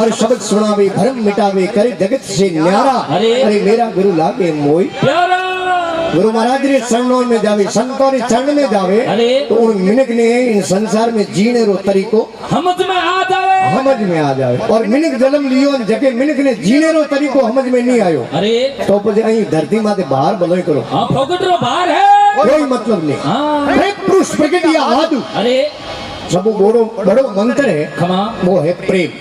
और शब्द सुनावे भरम मिटावे करे जगत से न्यारा। अरे मेरा गुरु लागे मोई प्यारा। गुरु महाराज रे चरणों में जावे, संतों रे चरण में जावे तो उन मिनक ने इन संसार में जीने रो तरीको समझ में आ जावे। और मिनक जन्म लियो जके मिनक ने जीने रो तरीको समझ में नहीं आयो तो पछे अहीं धरती माथे बाहर भलोई करो। हां फोकट रो बाहर है कोई मतलब नहीं। हां पुरुष प्रगति आदु सब बड़ो मंत्र है वो है प्रेम।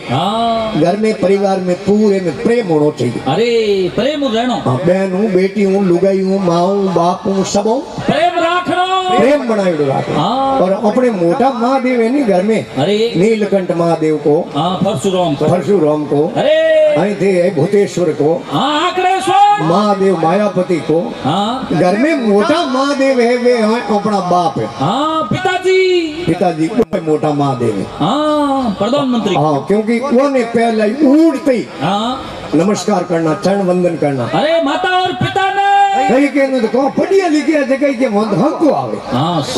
घर में परिवार में पूरे में प्रेम होना चाहिए। अरे प्रेम रहना। बहन हूँ, बेटी हूँ, लुगाई हूँ, माँ हूँ, बाप हूँ, सब हूँ प्रेम रखना, प्रेम बनाए रखना। और अपने मोटा महादेव है नहीं घर में, अरे नीलकंठ महादेव को, परशुराम को, अरे थे भूतेश्वर को, महादेव मायापति को। घर में मोटा महादेव है वे अपना बाप है। पिताजी मोटा महादेव है। प्रधानमंत्री। हाँ क्योंकि वो ने पहले उठते ही नमस्कार करना, चरण वंदन करना। अरे माता और पिता ने कहीं कहने तो कहो पढ़िया लिखिया जगह के हमको आवे।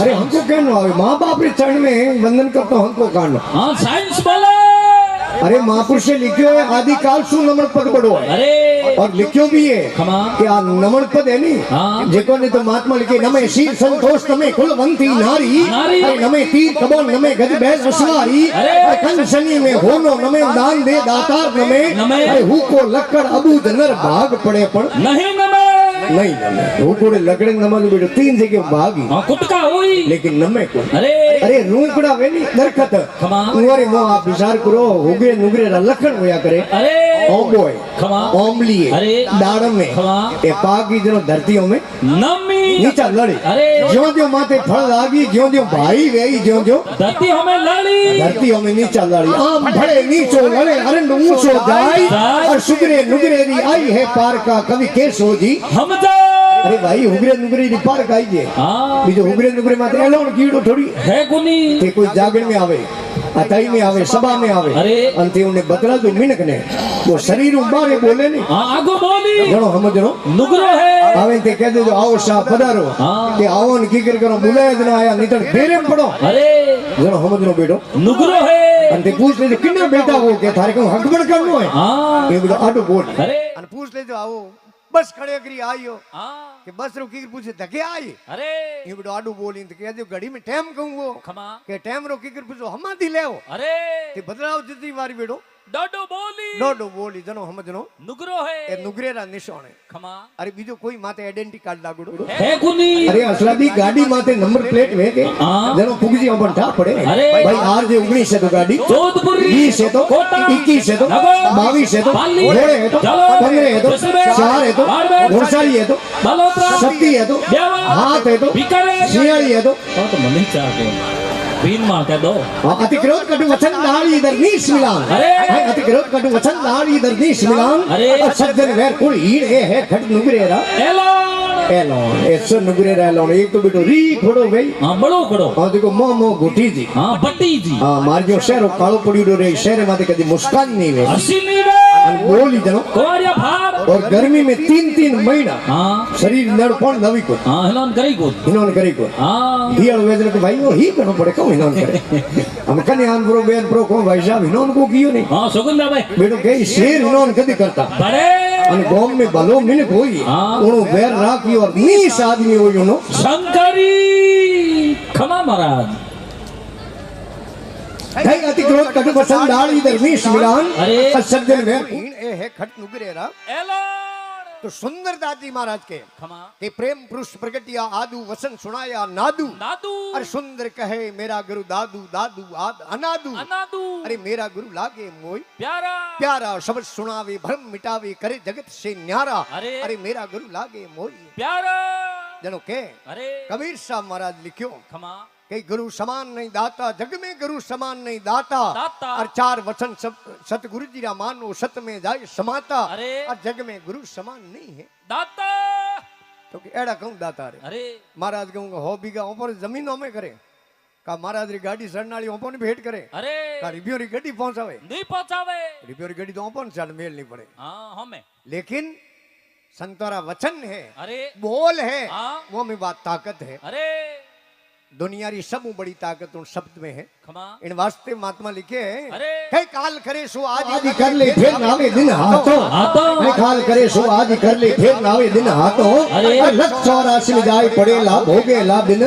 अरे हमको कहना आवे, माँ बाप रे चरण में वंदन करता हमको करना। साइंस बोला। अरे महापुरुष से लिखियो है आदिकाल सु नमन पद बड़ो है। अरे और लिखियो भी है कि आ नमन पद है नहीं जेको ने तो महात्मा लिखे नमे शील संतोष नमे कुलवंती नारी। अरे नमे तीर कबोल नमे गज बैस रसवारी। अरे कंन शनि में होनो नमे दान दे दातार नमे। अरे हु को लक्कड़ अबूझ नर भाग पड़े पर नहीं नमे रूकड़े लकड़े नमन बेटो तीन जगह भागी कुटका हुई लेकिन नमे को। अरे रूकड़ा वे नहीं दरखत उरे मो आप विचार करो हुगे नुगरे लखन होया करे। अरे ओबोय ओमली दाड़ में ए पागी जनो धरतियों में नमी नीचा लड़ी। ज्यों ज्यों माथे फल लागी ज्यों ज्यों भाई वेई ज्यों ज्यों धरतियों में नीचा लड़ी। आम भड़े नीचो लड़े अरंड ऊंचो जाई और सुगरे नुगरे री आई है पार का कवि केशो जी। अरे भाई हुगरे नुगरे री पार का आईजे बीजो हुगरे नुगरे माथे एलोण कीड़ो थोड़ी है कोनी ते कोई जागरण में आवे अताई में आवे सभा में आवे। अरे अंते उन्हें बदला जो मिनक ने वो शरीर बारे बोले नहीं आगो बोली जनो हम जनो नुगरो है आवे ते कह दे जो आओ शाह पधारो के आओ न की करो बुलाया जनो आया नहीं तो फेरे में पड़ो। अरे जनो हम जनो बेटो नुगरो है अंते पूछ ले जो किन्ना बेटा हो के थारे को हक बन करनो है ये बेटो आटो बोल। अरे अन पूछ ले जो आओ बस खड़े करी आयो कि बस रो की पूछे धके आई। अरे ये बेटो आडू बोली तो कह जो घड़ी में टाइम कहूं वो के टाइम रो की पूछो हमा दी लेओ। अरे ते बदलाव जितनी वारी बेटो डोडो बोली जनो हम जनो नुगरो है ए नुगरे रा निशान है खमा। अरे बीजो कोई माते आइडेंटिटी कार्ड लागुडो है कुनी। अरे असलादी गाड़ी माते नंबर प्लेट वे के जनो पुगजी अपन ठा पड़े भाई आर जे 19 है तो गाड़ी जोधपुर 20 है तो 21 है तो 22 है तो घोड़े है तो 15 है तो 4 है तो घोड़साली है तो शक्ति है तो हाथ है तो सियाड़ी है तो मनी चाह के बीन मार के दो अतिक्रोध कटु वचन दारी इधर नीस मिलान। अरे अतिक्रोध कटु वचन दारी इधर नीस मिलान। अरे सज्जन वैर कुल हीड़ है खट नुगरेरा एलोन ऐसो नुगरेरा एलोन एक तो बेटो री फोड़ो भाई हां बड़ो करो और देखो मोमो गुटी जी हां बट्टी जी हां मार जो शहरो कालो पड़ीडो रे शहर माथे कदी मुस्कान नहीं वे हंसी नहीं वे बोली जनो कोरिया भार। और गर्मी में 3-3 महीना हां शरीर नड़ कोण नवी को हां हिलोन करी को हां हियल वेदन को भाई वो ही कनो पड़े को हिलोन करे हम कने आन प्रो बेन प्रो को भाई साहब हिलोन को कियो नहीं हां सुगंधा भाई बेटो के शेर हिलोन कदी करता बड़े अन गांव में भलो मिनक होई उनो बैर राखी और 20 आदमी होई उनो शंकरी खमा महाराज है अतिक्रोध कटु वचन दारी इधर नीस मिलान। अरे सज्जन वैर ए है खट नुगरेरा एलोन तो सुंदर दादी महाराज के कि प्रेम पुरुष प्रगटिया आदू वसन सुनाया नादू अरे सुंदर कहे मेरा गुरु दादू दादू आद अनादू अरे मेरा गुरु लागे मोई प्यारा शब्द सुनावे भ्रम मिटावे करे जगत से न्यारा। अरे मेरा गुरु लागे मोई प्यारा जनो के कबीर साहब महाराज लिखियो कि गुरु समान नहीं दाता जग में गुरु समान नहीं दाता और 4 वचन सतगुरु जी रा मानो सत में जाए समाता और जग में गुरु समान नहीं है दाता तो कि एड़ा कहूं दाता रे। अरे महाराज कहूंगा हो बीघा ऊपर जमीनों में करे का महाराज री गाड़ी सरनाली ऊपर ने भेंट करे। अरे का रिबियो री गाड़ी पहुंचावे नहीं पहुंचावे रिबियो री गाड़ी तो ऊपर चल मेल नहीं पड़े हां हमें लेकिन संतोरा वचन है। अरे बोल है वो में बात ताकत है। अरे दुनियारी सब बड़ी ताकत उन शब्द में है। खमा इन वास्ते महात्मा लिखे अरे है काल करे सो आज कर ले फिर नावे दिन हाथों है काल करे सो आज कर ले फिर नावे दिन हाथों अरे लख 84 जाए पड़े ला भोगे ला दिन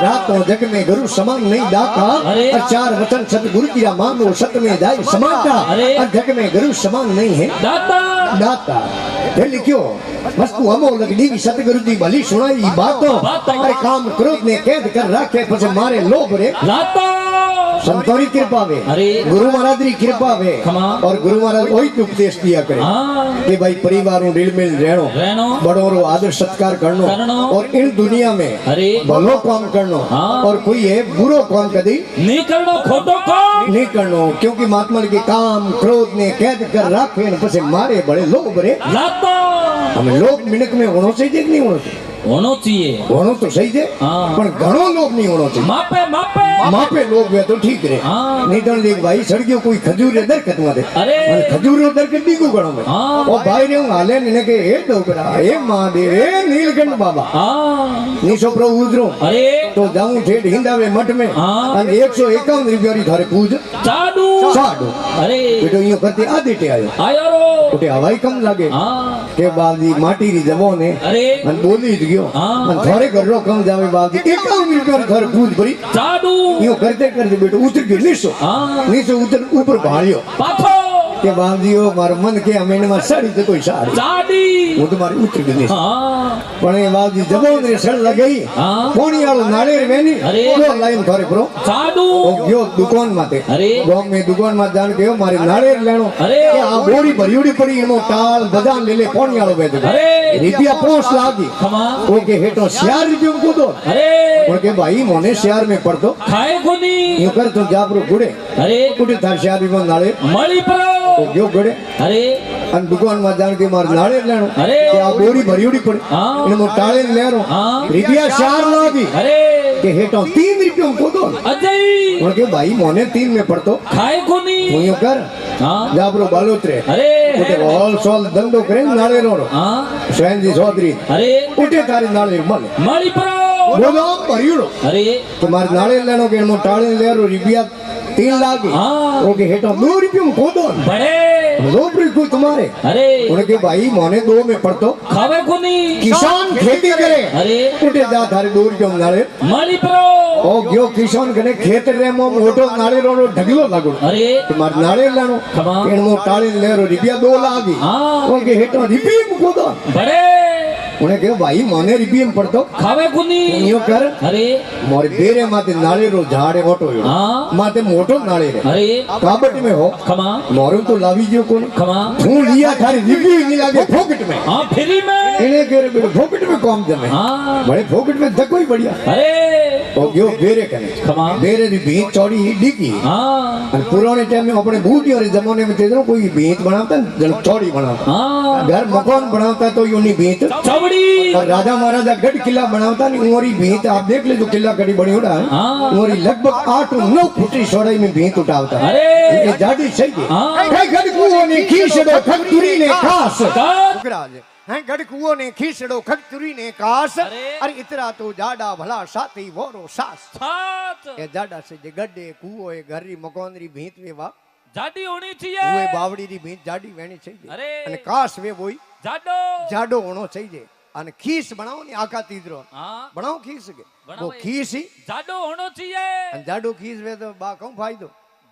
रातों जग में गुरु समान नहीं दाता अरे और 4 वचन सतगुरु दिया मानो सत में जाए समाता अरे और जग में गुरु समान नहीं है दाता दाता फिर लिखियो वस्तु अमोल लगनी की सतगुरु जी भली सुनाई बातों अरे काम क्रोध ने कैद कर रखे પછી મારે લોભ રે लाता संतोरी कृपा वे अरे गुरु महाराज री कृपा वे खमा और गुरु महाराज वही उपदेश दिया करे कि भाई परिवार नु दिल मिल रहनो बड़ों रो आदर सत्कार करनो और इन दुनिया में अरे भलो काम करनो और कोई है बुरो काम कदी नहीं करनो खोटो काम नहीं करनो क्योंकि महात्मा के काम क्रोध ने कैद कर रखे न પછી मारे बड़े लोभ रे लाता हमें लोभ मिनक में होना चाहिए कि नहीं होना चाहिए होनो चाहिए होनो तो सही है पर घणो लोभ नहीं होना चाहिए मापे मापे मापे लोभ है तो ठीक रे नहीं तो देख भाई सड़कियों कोई खजूर रे दरकत में दे अरे खजूर रो दरकत दी को गणो में ओ भाई रे हाले ने के हे डोकरा हे महादेव हे नीलकंठ बाबा नी छोकरो उजरो अरे तो जाऊं ठेठ हिंदावे मठ में और 151 रुपया री थारे पूज चाडू चाडू अरे बेटो यो करते आधे टे आयो रो उठे हवाई कम लागे के बादी माटी री जबो ने अरे अन बोली गयो अन थारे घर रो कम जावे बादी 51 रुपया री थारे पूज भरी चाडू यो करते करते बेटो उतर गयो नीचे उतर ऊपर भाड़ियो पाथो के बादियो मार मन के अमेन में साड़ी तो कोई साड़ी चाडी वो तुम्हारी उतर गई पण ए बादी जबोन रे सड़ लगई कोणी वालो नाळेर वेनी तो लाइन थारे प्रो चाडू ओ गयो दुकान माते अरे गांव में दुकान में जान के मारे नाळेर लेनो अरे के आ बोरी भरियोड़ी पड़ी एनो टाल बजान ले ले कोणी वालो बेच अरे रिपिया पोस लागी खमा ओ के हेटो शेयर रिपियो को दो अरे और के भाई मोने शेयर में पड़ दो खाए कोनी यो कर तो जाबरो गुड़े अरे कुटे थार शेयर भी नाळे मळी परो ओ गयो गुड़े अरे अन दुकान में जान के मार नाळे लेनो अरे के आ बोरी भरियोड़ी पड़ी एनो टाळे लेरो रिपिया शेयर लागी अरे के हेटो 3 रुपया को दो अजय और के भाई मोने 3 में पड़तो खाए कोनी હું યો કર જાબરો બાલોત્રે अरे ઉઠે હોલ સોલ ધંધો કરે નાળે રો સ્વયંજી ચૌધરી अरे ઉઠે તારી નાળે મળે मळी परो બોલો ભર્યુડો अरे તમારે નાળે લેનો કે મો ટાળે લેરો રૂપિયા 3 લાગે ઓકે હેટો 2 રૂપિયા ખોદો बड़े 2 રૂપિયા तुम्हारे अरे उनके भाई मोने 2 में पड़तो खावे कोनी किसान खेती करे अरे उठे जा थारे 2 रुपिया नाळे मळी परो ओ गयो किसान कने खेत रे मो मोटो नाळे रो ढगलो लागो अरे तुम्हारे नाळे लेनो एन मो टाळे लेरो रुपिया 2 लागी ओके हेटो रुपिया को दो बड़े उन्हें कहो भाई मोने रुपिया में पड़तो खावे कोनी यो कर अरे मोरे बेरे माते नाळे रो झाड़े मोटो यो माते मोटो नाळे रे अरे काबट में हो खमा मोरू तो लावी जो कोन खमा तू लिया थारी रुपिया नहीं लागे फोकट में हां फ्री में इने करे बेटो फोकट में काम जमे बड़े फोकट में धक्को ही बढ़िया अरे ओ गयो बेरे कने खमा बेरे री भीत चौड़ी डिगी और पुराने टाइम में अपने बूढ़ी और जमाने में तेजो कोई भीत बनाता जन चौड़ी बनाता घर मकान बनाता तो यूनी भीत चौड़ी और राजा महाराजा गढ़ किला बनाता नहीं उरी भीत आप देख ले जो किला गढ़ी बनी उड़ा है उरी लगभग 8-9 फुट की चौड़ाई में भीत उठाता अरे ये जाडी सही है गढ़ कुओं ने खींचड़ो खटुरी ने खास हैं गढ़ कुओं ने खींचड़ो खटुरी ने कास अरे इतरा तो जाडा भला साथी वोरो सास ये जाडा से जे गड्ढे कुओं ए घर री मकान री भीत वे वा जाडी होनी चाहिए वो बावड़ी री भीत जाडी वेणी चाहिए अरे અને કાસ વે બોઈ जाडो જાડો હોણો चाहिए અને ખીસ બનાવો ને આકા તીદરો બનાવો ખીસ કે वो खीस ही जाडो होनो चाहिए અને જાડો ખીસ વે તો બા કઉ ફાયદો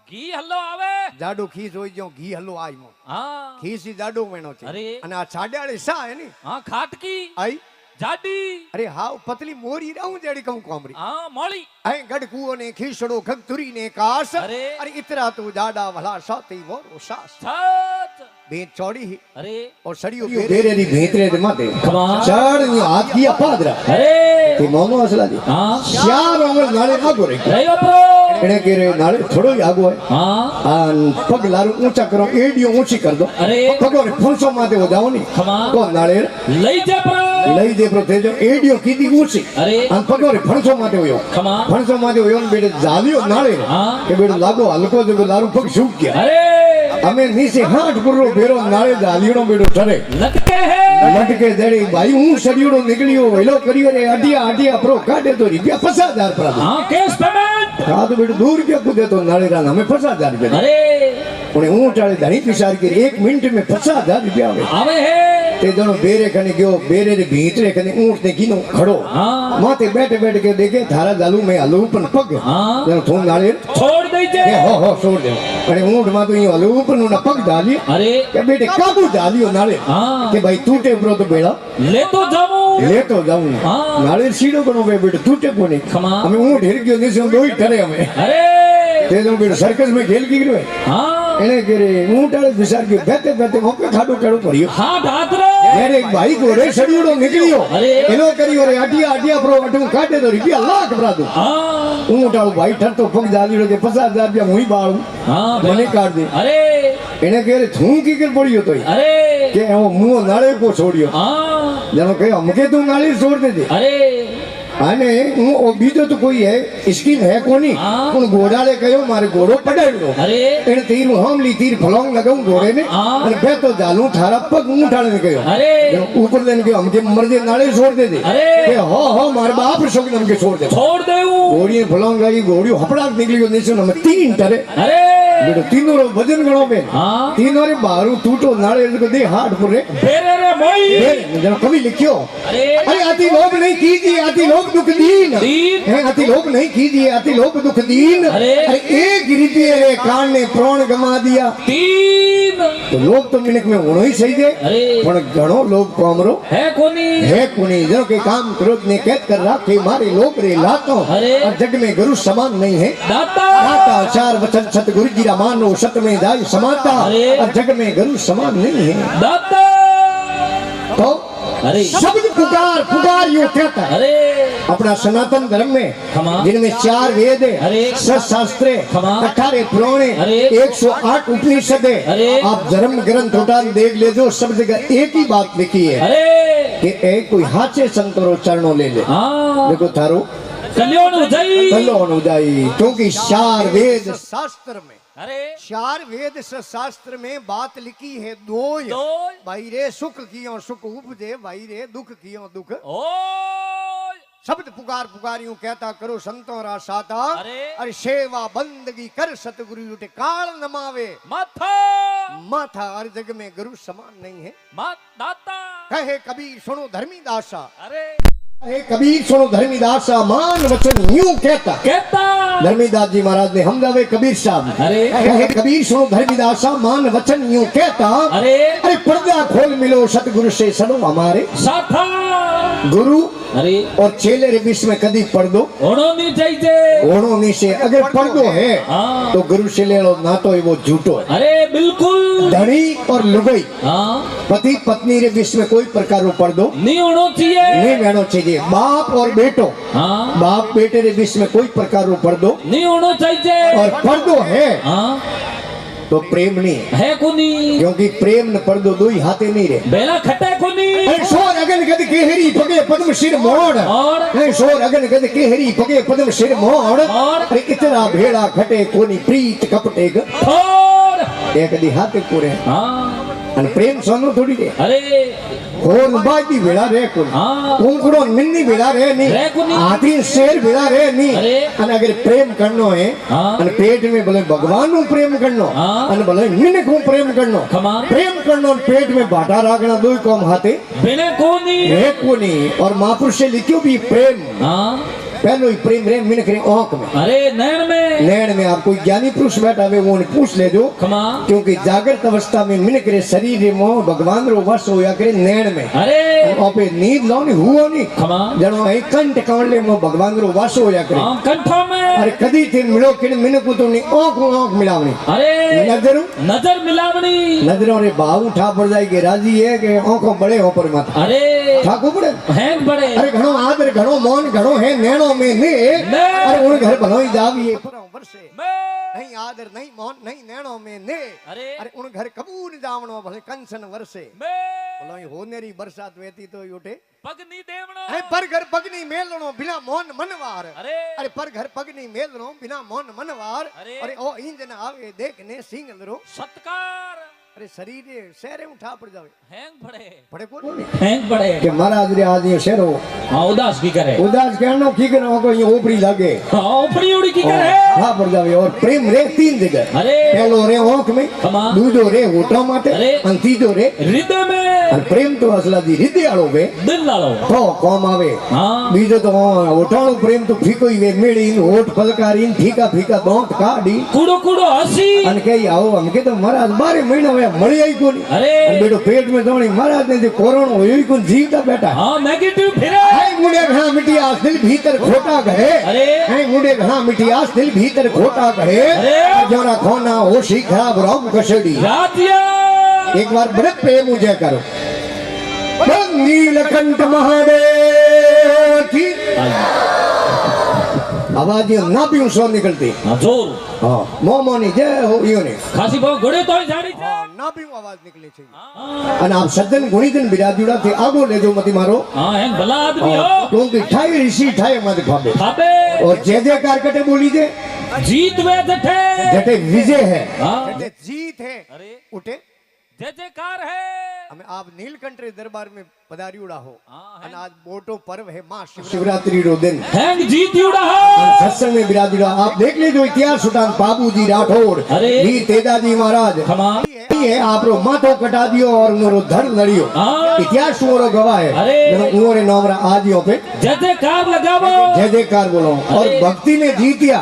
घी हल्लो आवे જાડો ખીસ હોઈ જો ઘી હલ્લો આઈ મો हां ખીસ ही જાડો વેણો છે अरे અને આ છાડ્યાળી સા હે ની हां खाटकी आई जाडी अरे हाउ पतली मोरी रहूं जेडी कहूं कोमरी हां मोली ऐ गढ़ कुओं ने खींचड़ो खगतुरी ने कास अरे इतरा तो जाडा भला साथी वोरो सास छत भीत चौड़ी ही अरे और सड़ियो बेरे री भीत रे माते चढ़ नी हाथ किया पादरा अरे ते मोमो असला दी हां चार अंगल नाले आगो रे रहियो प्रो एने के रे नाले थोड़ो ही आगो है हां पग लारू ऊंचा करो एडियो ऊंची कर दो अरे पगो रे फुंसो माते हो जाओ नी तो नाले लई जा प्रो लई दे प्रो ते जो एडियो कीदी ऊंची अरे अन पगो रे फुंसो माते होयो फुंसो माते होयो ने बेटे जालियो नाले के बेटे लागो हलको जो लारू पग सूख गया अरे हमें नीचे हाथ गुरो बेरो नाले जालियो नो बेटो ठरे लटके है લટકે દડી ભાઈ હું સડિયોડો નીકળ્યો વેલો કર્યો રે આડિયા પ્રો કાઢે તો રૂપિયા 50,000 પ્રાપ્ત हाँ कैश पेमेंट આ તો બેટું 2 રૂપિયા કૂદે તો નાળીરા અમે 50,000 રૂપિયા अरे પણ હું ટાળે ધણી પિસાર કરી 1 મિનિટ में 50,000 રૂપિયા આવે आवे है તે જણો બેરે કને ગયો બેરે રે ભીતરે કને ઊંટ ને કીનો ખડો हाँ માથે બેઠે બેઠ કે દેખે થારા જાલુ મેં હલવું પણ પગ हाँ જણો થોન નાળે छोड़ दीजिए કે હો છોડ દે અને ઊંટ માં તો અહીં હલવું પણ ના પગ ડાલી अरे કે બેટે કાબુ ડાલ્યો નાળે हाँ કે ભાઈ તૂટે બ્રો તો બેડા ले तो जाऊं લેતો જાઉં हाँ। નાળે સીડો બનો બે બેટે તૂટે કોની ખમા। અમે ઊંટ હેર ગયો નીચે દોઈ ઠરે અમે अरे તે જો બેટો સર્કસ में ખેલ કી ગયો हाँ એને કરે ઊંટ આળે વિચાર કે બેતે બેતે મોકે ખાડો કાઢો પડ્યો हाँ ढातरे ત્યારે એક ભાઈ ઘોડે સડિયોડો નીકળ્યો અરે. એનો કર્યો રે આડિયા પ્રો અટું કાઢે તો રૂપિયા લાખ ભરાતો हाँ હું ટાળું ભાઈ ઠરતો પગ દાદીડો કે 50,000 રૂપિયા હું બાળું हाँ મને भाई। કાઢ દે अरे એને કહે હું કીકર પડ્યો તો अरे કે એવો મુઓ નાળે કો છોડ્યો हाँ જેનો કહે અમકે તું નાળી છોડ દેજે अरे અને હું ઓ બીજો તો કોઈ હે સ્કીમ હે કોની હા. પણ ઘોડાલે કહ્યો મારે ઘોડો પડાવ્યો अरे એને તીર હામલી તીર ફલોંગ લગાવું ઘોડે ને હા. અને બે તો જાલું થારા પગ હું ઠાળે કહ્યો अरे ऊपर लेने के हमके मर्दे नाले छोड़ दे दे अरे। के हो मारे बाप शोक हमके छोड़ दे छोड़ दे घोड़ी फलोंग लगी घोड़ी हपड़ा निकली गयो नीचे हम 3 टरे अरे बेटो तीनों रो वजन गणो पे हाँ तीनों रे बारू टूटो नाले को दे हाथ पर रे बेरे रे मोई जरा कभी लिखियो अरे अरे अति लोभ नहीं कीजिए अति लोभ दुख दीन दीन। है अति लोभ नहीं कीजिए अति लोभ दुख दीन अरे। एक रीति रे कान ने प्राण गमा दिया तीन तो लोभ तो मिनक में होनो ही सही है अरे पण घणो लोभ कोमरो है कोनी है कुनी जो के काम क्रोध ने कैद कर रखे मारे लोग रे लातो अरे। और जग में गुरु समान नहीं है दाता दाता चार वचन सतगुरु जी रा मानो सत में दाई समाता अरे। और जग में गुरु समान नहीं है दाता तो अरे शब्द पुकार यूं कहता है अरे अपना सनातन धर्म में खमा। जिनमें 4 वेद है अरे। 7 शास्त्र है खमा। 18 पुराण है अरे। 108 उपनिषद है अरे। आप धर्म ग्रंथ उठा देख ले जो सब जगह एक ही बात लिखी है अरे कि एक कोई हाथे संतरो चरणों ले ले हाँ देखो थारो कल्याण उजई कल्याण उदाई क्योंकि 4 वेद शास्त्र में अरे 4 वेद शास्त्र में बात लिखी है दो दो भाई रे सुख कियो सुख उपजे भाई रे दुख कियो दुख ओ शब्द पुकार यूं कहता करो संतों रा साता अरे। अरे सेवा बंदगी कर सतगुरु उठे काल नमावे माथा माथा हर जग में गुरु समान नहीं है मात दाता कहे कबीर सुनो धर्मी दासा अरे कहे कबीर सुनो धर्मी दासा मान वचन यूं कहता कहता धर्मीदास जी महाराज ने हमदावे कबीर साहब अरे कहे कबीर सुनो धर्मीदासा मान वचन यूं कहता अरे अरे पर्दा खोल मिलो सतगुरु से सनो हमारे साथा गुरु अरे और चेले रे बीच में कदी पर्दो ओणो नहीं चाहिए ओणो नी से अगर पर्दो है हाँ तो गुरु चेले रो नातो है वो झूठो है अरे बिल्कुल धनी और लुगाई हाँ पति पत्नी रे बीच में कोई प्रकार रो पर्दो नहीं होना चाहिए नहीं रहना चाहिए बाप और बेटो हाँ बाप बेटे रे बीच में कोई प्रकार रो पर्दो नहीं होना चाहिए और पर्दो है हाँ तो प्रेम नहीं है कोनी क्योंकि प्रेम न पर्दो दो ही हाथे नहीं रहे बेला खटे कोनी अरे शोर अगन गद केहरी पगे पद्म सिर मोड़ और अरे शोर अगन गद केहरी पगे पद्म सिर मोड़ और अरे इतना भेड़ा खटे कोनी प्रीत कपटे और एक दी हाथे पूरे हाँ अन प्रेम सोनो थोड़ी रे अरे होर बाजी भेड़ा रे कोनी हाँ कुंकड़ो निन्नी भेड़ा रे रे नहीं कोनी। हाथी शेर भेड़ा रे नहीं अरे। अन अगर प्रेम करनो है हाँ। अन पेट में भले भगवान नु प्रेम करनो हाँ। अन भले मिनक को प्रेम करनो खमा। प्रेम करनो और पेट में बाटा रखना दो ही काम हाथे बिना कोनी है कोनी और महापुरुष से लिखियो भी प्रेम हाँ पहलो ही प्रेम रे मिनक रे आंख में अरे नैन में नैन में आप कोई ज्ञानी पुरुष बैठा हुए वो पूछ ले जो खमा क्योंकि जागृत अवस्था में मिनक रे शरीर रे मोह भगवान रो वश होया करे नैन में अरे आपे नींद लो नहीं हुआ नहीं खमा जनो है कंठ कांडले में भगवान रो वश होया करे हाँ कंठा में अरे कदी थी मिलो कि मिनक तो नहीं आंख मिलावनी अरे नजर नजर मिलावनी नजरों रे भाव उठा पड़ जाएगी राजी है कि आंखों बड़े हो पर मत अरे ठाकुर बड़े हैंग बड़े अरे घणो आदर घणो मौन घणो है नैनो में ने ने। अरे उन घर भलोई जाविए वर्षे मैं नहीं आदर नहीं मौन नहीं नैनो में ने अरे अरे उन घर कबून जावणो भले कंसन वर्षे मैं भलोई होनेरी बरसात वेती तो योटे पगनी देवणो है पर घर पगनी मेलणो बिना मौन मनवार अरे अरे पर घर पगनी मेलणो बिना मौन मनवार अरे। अरे ओ इंजन आवे देखने सिंगलरो सत्कार अरे शरीरे शहरे उठा पड़ जावे हैंग पड़े पड़े कोनी हैंग पड़े के महाराज रे आज ये शहरो हाँ उदास की करे उदास कहनो की करो को ये ओपड़ी लागे हाँ उपड़ी उड़ी की करे उठा पड़ जावे और प्रेम रे तीन जगह अरे पहलो रे आंख में कमा दूजो रे होठा माटे अरे और तीजो रे हृदय में और प्रेम तो असला दी हृदय आलो वे दिल लालो तो कौम आवे हाँ बीजो तो होठाणो प्रेम तो फीको ही वे मेड़ी होठ पलकारी फीका फीका दांत काढ़ी कूड़ो कूड़ो हसी અને કે આવો અમકે તો મહારાજ 12 મહિના હવે મળી આવી કોની अरे અને બેટો પેટ में દોણી મહારાજ ને જે કોરોના હોય કોણ જીવતા બેટા हाँ नेगेटिव फिरे હે મુડે ઘણા મિટિયા દિલ ભીતર ખોટા કહે अरे હે મુડે ઘણા મિટિયા દિલ ભીતર ખોટા કહે અરે! જોના ખોના હોશી ખરાબ રોમ કસડી रातिया एक बार बड़े प्रेम मुझे करो नीलकंठ महादेव की आवाज ये ना भी सो निकलती हाँ जोर हाँ मोमो नहीं जय हो यो नहीं खासी बहु घोड़े तो ही झाड़ी छे ना भी आवाज निकली चाहिए हाँ અને આપ સજ્જન ગુણીજન બિરાજુડા થી આગો લેજો મતી મારો हाँ हैंग भला आदमी हो क्योंकि ठाई ऋषि ठाई मत खाबे खाबे और जय जयकार कटे बोली जे जीत वे जठे जटे विजय है हाँ जटे जीत है अरे उठे जय जयकार है हमें आप नीलकंठ रे दरबार में पधारियोड़ा हो हाँ, અને આજ મોટો पर्व है मां शिवरात्रि रो दिन हैंग जीत उड़ा सत्संग में बिराजुड़ा आप देख लीजिए इतिहास सुल्तान बाबूजी राठौड़ अरे! वीर तेजाजी महाराज खमा है आप रो माथो कटा दियो और उनो धर लड़ियो हाँ इतिहास मोरो गवाह है अरे! उमरे नोमरा आजियो पे जय जयकार लगावो जय जयकार बोलो और अरे! भक्ति में जीतिया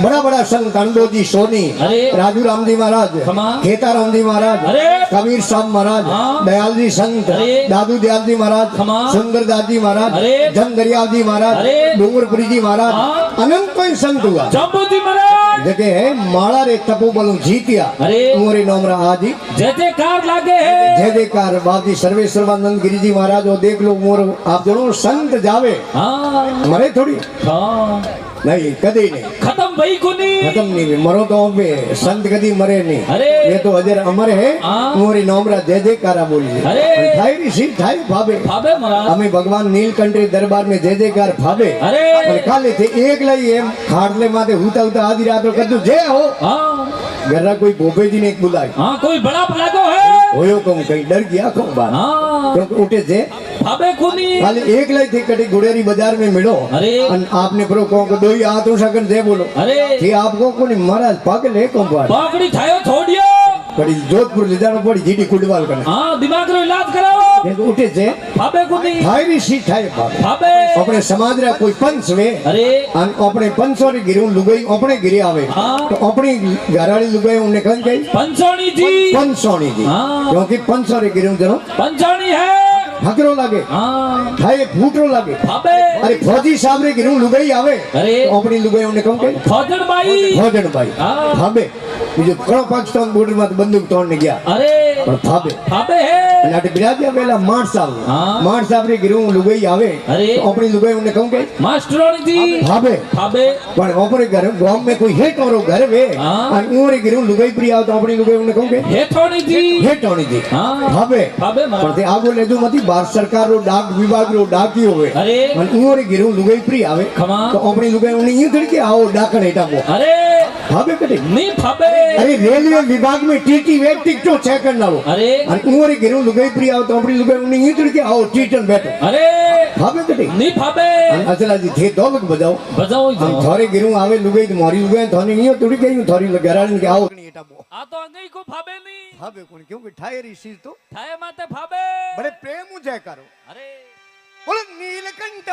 बड़ा बड़ा संत अंडोजी सोनी अरे! राजू राम जी महाराज खमा! खेता राम जी महाराज अरे! कबीर साहब महाराज हाँ! दयाल जी संत अरे! दादू दयाल जी महाराज खमा! सुंदरदास जी महाराज अरे! जन दरियाल जी महाराज अरे! डूंगरपुरी जी महाराज हाँ! अनंत कोई संत हुआ जम्बूजी महाराज जगह है माला रे तपोबल जीतिया अरे! उमरे नोमरा आजी जय जयकार लागे है जय जयकार बाबी सर्वेश्वरानंद गिरी जी महाराज और देख लो मोर आप जनो संत जावे हाँ मरे थोड़ी हाँ नहीं कदी नहीं खत्म भई कोनी खत्म नहीं मरो तो पे संत कदी मरे नहीं अरे! ये तो अजर अमर है हाँ। मोरी नोमरा जय जयकारा बोली अरे! ठाई ऋषि ठाई भावे भावे महाराज हमें भगवान नीलकंठ रे दरबार में जय जयकार भावे अरे और काले थे एक लई एम खाड़ले माथे हुता हुता आधी रात कदू जय हो हाँ घरा कोई भोपे जी ने एक बुलाई हाँ कोई बड़ा लागो है होयो कहूं कहीं डर गया कहूं बात हाँ क्योंकि उठे थे भावे कोनी खाली एक लाई थी कटी गुड़ेरी बाजार में मिलो अरे और आपने प्रो को दो ही हाथों सकन दे बोलो अरे थी आपको कोनी महाराज पागल है कहूं बात पाकड़ी थायो छोड़ियो कड़ी जोधपुर ले जाना पड़ी जीडी कुडवाल करने हाँ दिमाग रो इलाज कराओ एक उठे थे भावे कोनी थाई भी सी थाई बाबे भावे अपने समाज रा कोई पंच वे अरे अन अपने पंचों रे गिरू लुगाई अपने गिरे आवे हाँ। तो अपनी घराड़ी लुगाई उन्हें कन गई पंचोणी जी पंचोणी जी हाँ। क्योंकि पंचों रे गिरू जनो पंचोणी है हकरो लागे हाँ थाई फूटरो लागे भावे अरे फौजी साहब रे गिरू लुगाई आवे अरे तो अपनी लुगाई उन्हें कन गई फौजन बाई भोजन भाई हाँ। भाबे બીજો ઘણો પાકિસ્તાન બોર્ડર માં બંદૂક તોડને ગયા अरे પણ ભાબે भावे है અને આટે બિરાજ્યા પેલા માણ સાહેબ हाँ। માણ સાહેબ રે ગીરું લુગાઈ આવે अरे તો આપણી લુગાઈ ઉને કહું કે मास्टरोणी जी ભાબે भावे પણ આપણે ઘર ગામ में कोई हेट औरो घर वे हाँ। અને ઓરે ગીરું લુગાઈ પ્રી આવ તો આપણી લુગાઈ ઉને કહું કે हेठोणी जी हेट औणी जी हाँ ભાબે भावे પણ महाराज તે આગો લેજો મતી ભારત સરકાર રો डाक विभाग रो डाकी होवे अरे અને ઓરે ગીરું લુગાઈ પ્રી આવે खमा તો આપણી લુગાઈ ઉને ઈ તડકે આવો डाकण हेटामो अरे ભાબે કટે नहीं भावे अरे रेलवे विभाग में टीटी वे टिकटो चेक करने वालो अरे અને ઉમરે ગીરું લુગાઈ પ્રી આવ તો આપણી લુગાઈ ઉને ઈ તડકે આવો ટીટન બેઠો अरे ભાબે કટે नहीं भावे અને અચલાજી થે દોલક બજાઓ बजाओ हम थारे गिरू आवे लुगाई तो मारी लुगाई थाने नहीं तुड़ी गई थारी लगारान के आओ आ तो अंगई को भावे नहीं भाबे कोन क्यों कि ठायरी चीज तो थाए माते भावे बड़े प्रेम जय करो अरे बोल नीलकंठ